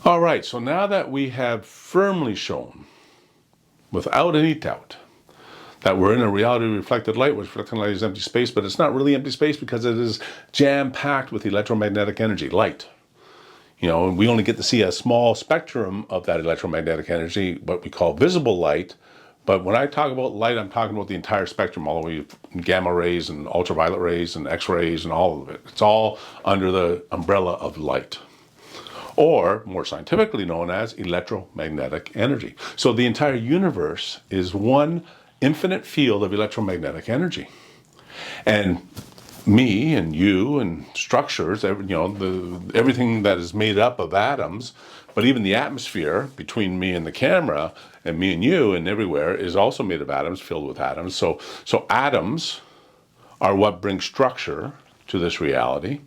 All right, so now that we have firmly shown, without any doubt, that we're in a reality of reflected light, which reflected light is empty space, but it's not really empty space because it is jam-packed with electromagnetic energy, light. You know, and we only get to see a small spectrum of that electromagnetic energy, what we call visible light. But when I talk about light, I'm talking about the entire spectrum, all the way from gamma rays and ultraviolet rays and X-rays and all of it. It's all under the umbrella of light, or more scientifically known as electromagnetic energy. So the entire universe is one infinite field of electromagnetic energy. And me and you and structures, everything that is made up of atoms, but even the atmosphere between me and the camera and me and you and everywhere is also made of atoms, filled with atoms. So atoms are what bring structure to this reality.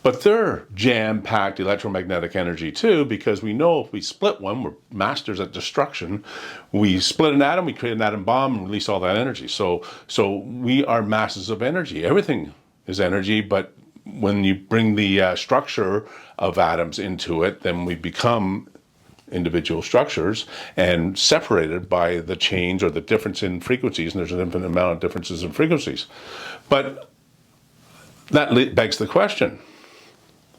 But they're jam-packed electromagnetic energy too, because we know if we split one, we're masters at destruction. We split an atom, we create an atom bomb and release all that energy. So we are masses of energy. Everything is energy, but when you bring the structure of atoms into it, then we become individual structures and separated by the change or the difference in frequencies, and there's an infinite amount of differences in frequencies. But that begs the question,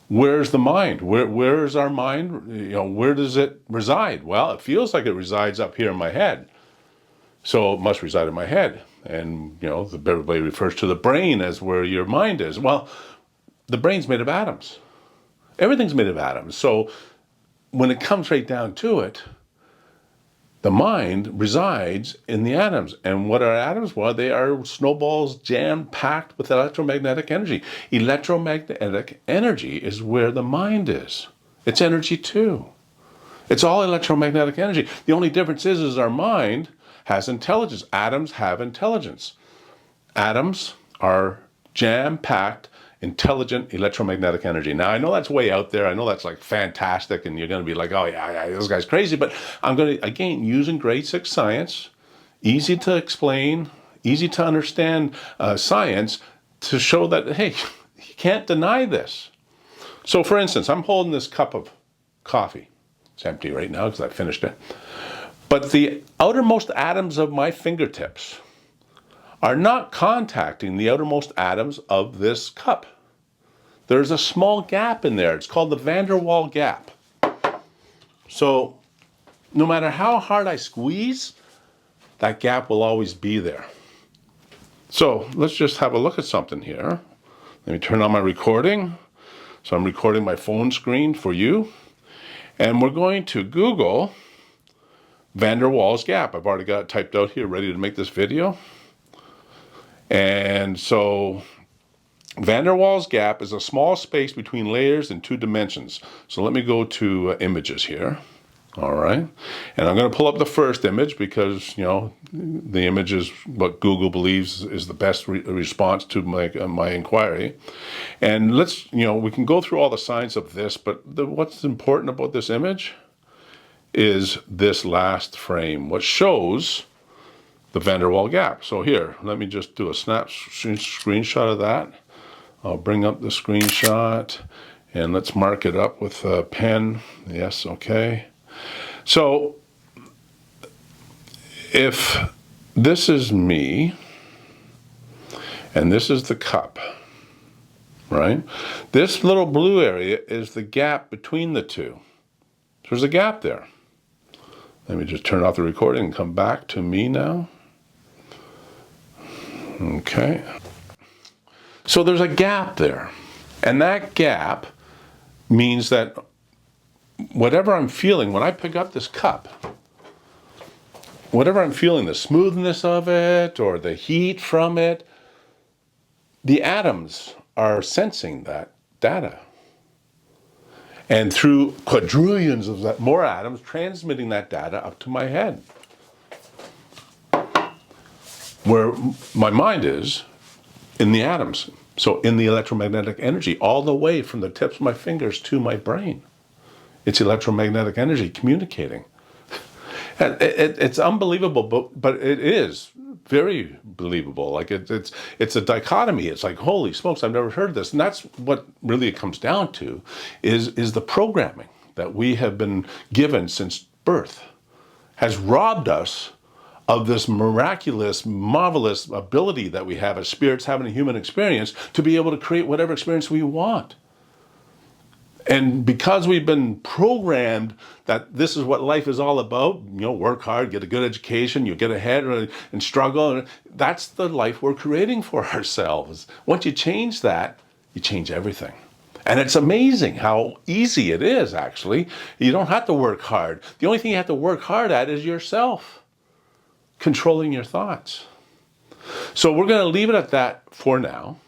where's the mind? Where is our mind? You know, where does it reside? Well, it feels like it resides up here in my head. So it must reside in my head. And, you know, everybody refers to the brain as where your mind is. Well, the brain's made of atoms. Everything's made of atoms. So when it comes right down to it, the mind resides in the atoms. And what are atoms? Well, they are snowballs jam-packed with electromagnetic energy. Electromagnetic energy is where the mind is. It's energy too. It's all electromagnetic energy. The only difference is our mind has intelligence. Atoms have intelligence. Atoms are jam-packed, intelligent electromagnetic energy. Now, I know that's way out there. I know that's like fantastic, and you're going to be like, oh yeah, this guy's crazy. But I'm going to, again, using grade 6 science, easy to explain, easy to understand science, to show that, hey, you can't deny this. So for instance, I'm holding this cup of coffee. It's empty right now because I finished it. But the outermost atoms of my fingertips are not contacting the outermost atoms of this cup. There's a small gap in there. It's called the van der Waal gap. So no matter how hard I squeeze, that gap will always be there. So let's just have a look at something here. Let me turn on my recording. So I'm recording my phone screen for you. And we're going to Google van der Waals gap. I've already got it typed out here, ready to make this video. And so van der Waals gap is a small space between layers in 2 dimensions. So let me go to images here. All right. And I'm going to pull up the first image because, you know, the image is what Google believes is the best response to my inquiry. And let's, you know, we can go through all the science of this, but what's important about this image is this last frame, what shows the van der Waal gap. So here, let me just do a screenshot of that. I'll bring up the screenshot and let's mark it up with a pen. Yes, okay. So if this is me and this is the cup, right? This little blue area is the gap between the two. There's a gap there. Let me just turn off the recording and come back to me now. Okay. So there's a gap there. And that gap means that whatever I'm feeling when I pick up this cup, whatever I'm feeling, the smoothness of it or the heat from it, the atoms are sensing that data. And through quadrillions of that, more atoms transmitting that data up to my head. Where my mind is in the atoms. So in the electromagnetic energy, all the way from the tips of my fingers to my brain. It's electromagnetic energy communicating. And it's unbelievable, but it is very believable. Like it's a dichotomy. It's like, holy smokes, I've never heard of this. And that's what really it comes down to is the programming. that we have been given since birth has robbed us of this miraculous, marvelous ability that we have as spirits having a human experience to be able to create whatever experience we want. And because we've been programmed that this is what life is all about, work hard, get a good education, you get ahead and struggle, that's the life we're creating for ourselves. Once you change that, you change everything. And it's amazing how easy it is, actually. You don't have to work hard. The only thing you have to work hard at is yourself, controlling your thoughts. So we're going to leave it at that for now.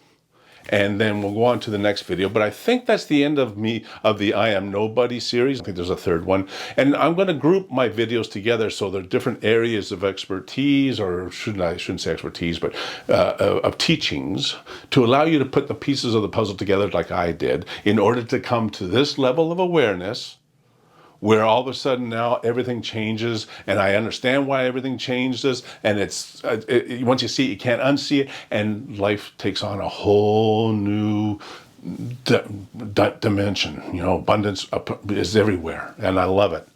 And then we'll go on to the next video. But I think that's the end of the I Am Nobody series. I think there's a third one. And I'm going to group my videos together so they're different areas of expertise, or I shouldn't say expertise, but of teachings, to allow you to put the pieces of the puzzle together like I did in order to come to this level of awareness where all of a sudden now everything changes, and I understand why everything changes, and once you see it, you can't unsee it, and life takes on a whole new dimension. Abundance is everywhere, and I love it.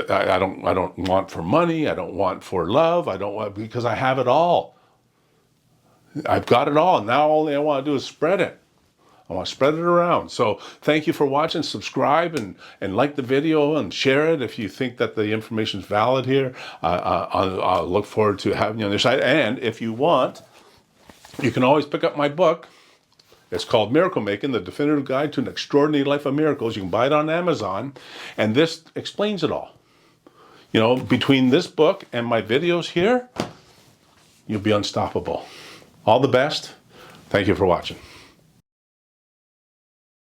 I don't want for money, I don't want for love, I don't want, because I have it all. I've got it all. Now all I want to do is spread it. I want to spread it around. So thank you for watching. Subscribe and like the video and share it if you think that the information is valid here. I'll look forward to having you on their side. And if you want, you can always pick up my book. It's called Miracle Making, The Definitive Guide to an Extraordinary Life of Miracles. You can buy it on Amazon. And this explains it all. Between this book and my videos here, you'll be unstoppable. All the best. Thank you for watching.